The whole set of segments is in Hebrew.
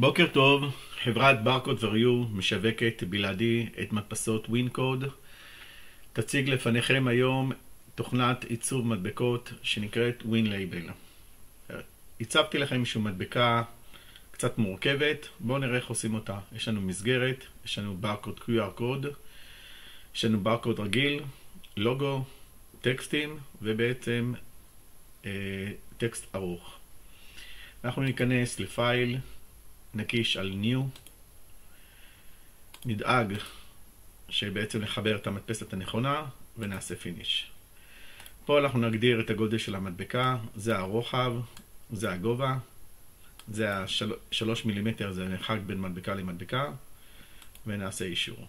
בוקר טוב, חברת ברקוד וריו משווקת בלעדי את מדפסות ווינקוד. תציג לפניכם היום תוכנת עיצוב מדבקות שנקראת WinLabel. הצבתי לכם איזושהי מדבקה קצת מורכבת, בואו נראה איך עושים אותה. יש לנו מסגרת, יש לנו ברקוד QR קוד, יש לנו ברקוד רגיל, לוגו, טקסטים ובעצם טקסט ארוך. אנחנו ניכנס לפייל, נקיש על New, נדאג שבעצם נחבר את המדפסת הנכונה ונעשה פיניש. פה אנחנו נגדיר את הגודל של המדבקה, זה הרוחב, זה הגובה, זה 3 מילימטר, זה מרחק בין מדבקה למדבקה, ונעשה אישור.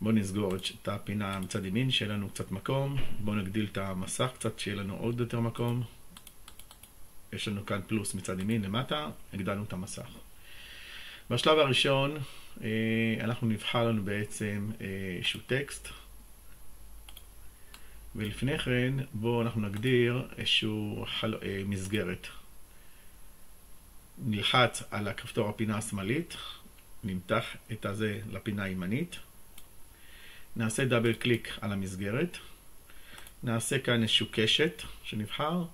בואו נסגור את הפינה מצד ימין, שיהיה לנו קצת מקום. בואו נגדיל את המסך קצת, שיהיה לנו עוד יותר מקום. יש לנו כאן פלוס מצד ימין למטה, הגדלנו את המסך. בשלב הראשון אנחנו נבחר לנו בעצם איזשהו טקסט, ולפני כן בואו אנחנו נגדיר איזשהו מסגרת. נלחץ על הכפתור הפינה השמאלית, נמתח את הזה לפינה הימנית, נעשה דאבל קליק על המסגרת, נעשה כאן איזשהו קשת שנבחר,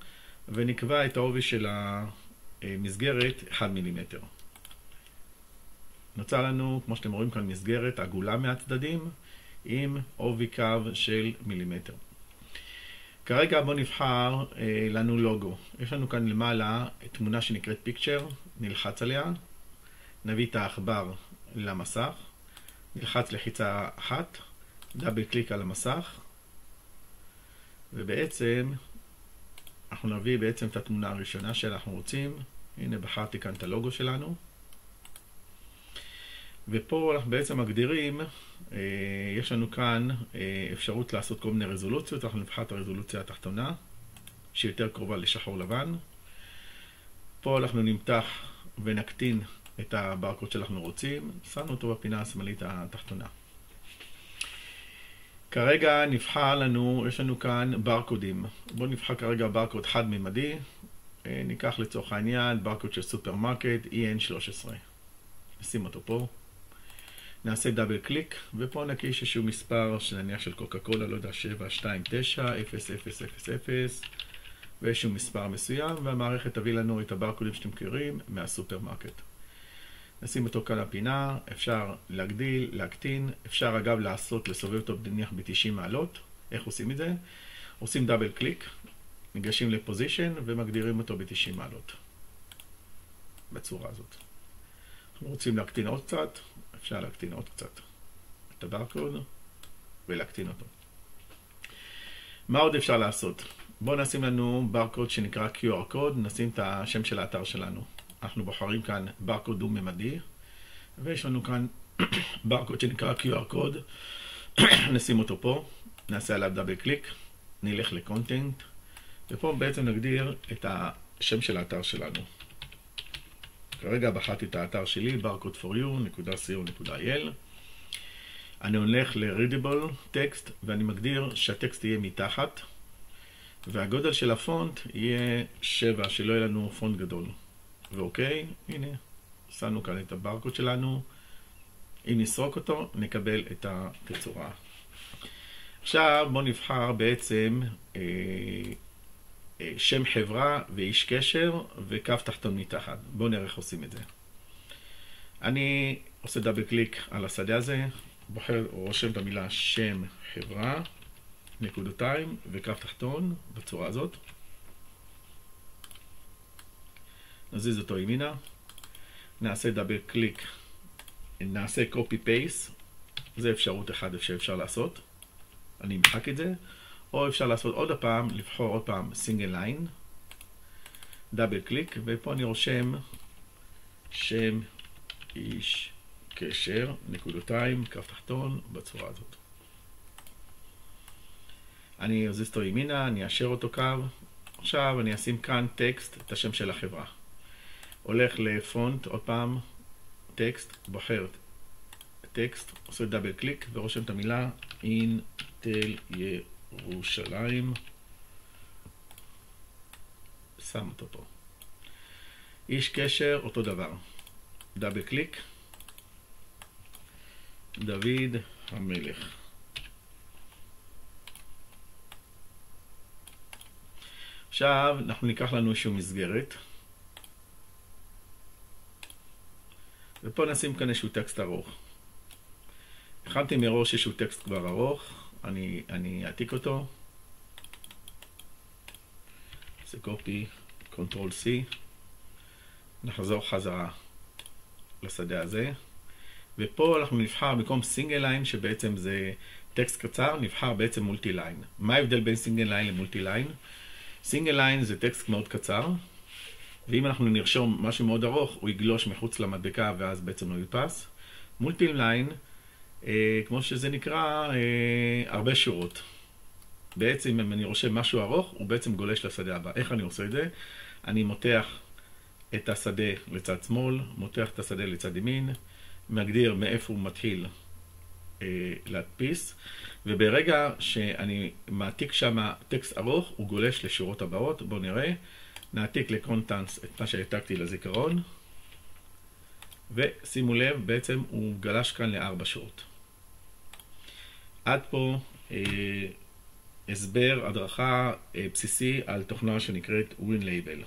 ונקבע את העובי של המסגרת 1 מילימטר. נוצר לנו, כמו שאתם רואים כאן, מסגרת עגולה מהצדדים עם עובי קו של מילימטר. כרגע בואו נבחר לנו לוגו. יש לנו כאן למעלה תמונה שנקראת פיקצ'ר, נלחץ עליה, נביא את העכבר למסך, נלחץ לחיצה אחת, דאבל קליק על המסך, ובעצם אנחנו נביא בעצם את התמונה הראשונה שאנחנו רוצים. הנה בחרתי כאן את הלוגו שלנו. ופה אנחנו בעצם מגדירים, יש לנו כאן אפשרות לעשות כל מיני רזולוציות. אנחנו נבחר את הרזולוציה התחתונה, שהיא יותר קרובה לשחור לבן. פה אנחנו נמתח ונקטין את הברקוד שאנחנו רוצים. שמנו אותו בפינה השמאלית התחתונה. כרגע נבחר לנו, יש לנו כאן ברקודים. בואו נבחר כרגע ברקוד חד-ממדי. ניקח לצורך העניין ברקוד של סופרמרקט EN13. נשים אותו פה. נעשה דאבל קליק, ופה נקיש איזשהו מספר שנניח של קוקה קולה, לא יודע, 729-0000, ואיזשהו מספר מסוים, והמערכת תביא לנו את הברקודים שאתם מכירים מהסופרמרקט. נשים אותו כאן לפינה, אפשר להגדיל, להקטין, אפשר אגב לסובב אותו נניח ב-90 מעלות. איך עושים את זה? עושים דאבל קליק, ניגשים לפוזישן ומגדירים אותו ב-90 מעלות. בצורה הזאת. אנחנו רוצים להקטין עוד קצת, אפשר להקטין עוד קצת את הברקוד ולהקטין אותו. מה עוד אפשר לעשות? בואו נשים לנו ברקוד שנקרא QR קוד, נשים את השם של האתר שלנו. אנחנו בוחרים כאן ברקוד דו-ממדי, ויש לנו כאן ברקוד שנקרא QR קוד, נשים אותו פה, נעשה עליו דאבל קליק, נלך לקונטנט, ופה בעצם נגדיר את השם של האתר שלנו. כרגע בחרתי את האתר שלי, barcode4u.co.il. אני הולך ל-readable text, ואני מגדיר שהטקסט יהיה מתחת, והגודל של הפונט יהיה 7, שלא יהיה לנו פונט גדול. ואוקיי, הנה, שמנו כאן את הברקוד שלנו. אם נסרוק אותו, נקבל את התצורה. עכשיו בואו נבחר בעצם שם חברה ואיש קשר וקו תחתון מתחת. בואו נראה איך עושים את זה. אני עושה דאבל קליק על השדה הזה, בוחר או רושם את המילה שם חברה, נקודותיים וקו תחתון בצורה הזאת. נזיז אותו ימינה, נעשה דאבל קליק, נעשה copy paste, זה אפשרות אחד שאפשר לעשות, אני אמחק את זה, או אפשר לעשות עוד הפעם, לבחור עוד פעם single line, דאבל קליק, ופה אני רושם שם איש קשר, נקודותיים, קו תחתון, בצורה הזאת. אני אזיז אותו ימינה, אני אאשר אותו קו, עכשיו אני אשים כאן טקסט, את השם של החברה. הולך לפונט, עוד פעם, טקסט, בוחר טקסט, עושה דאבל קליק ורושם את המילה אינטל ירושלים, שם אותו פה. איש קשר, אותו דבר. דאבל קליק. דוד המלך. עכשיו אנחנו ניקח לנו איזושהי מסגרת. ופה נשים כאן איזשהו טקסט ארוך. הכנתי מראש איזשהו טקסט כבר ארוך. אני אעתיק אותו. זה קופי, קונטרול C. נחזור חזרה לשדה הזה. ופה אנחנו נבחר במקום סינגל ליין, שבעצם זה טקסט קצר, נבחר בעצם מולטי ליין. מה ההבדל בין סינגל ליין למולטי ליין? סינגל ליין זה טקסט מאוד קצר, ואם אנחנו נרשום משהו מאוד ארוך, הוא יגלוש מחוץ למדבקה ואז בעצם לא יודפס. מולטי ליין, כמו שזה נקרא, הרבה שורות. בעצם אם אני רושם משהו ארוך, הוא בעצם גולש לשדה הבא. איך אני עושה את זה? אני מותח את השדה לצד שמאל, מותח את השדה לצד ימין, מגדיר מאיפה הוא מתחיל להדפיס, וברגע שאני מעתיק שם טקסט ארוך, הוא גולש לשורות הבאות. בואו נראה. נעתיק לקונטנס את מה שהעתקתי לזיכרון, ושימו לב, בעצם הוא גלש כאן ל4 שורות. עד פה הסבר, הדרכה בסיסי על תוכנה שנקראת WinLabel.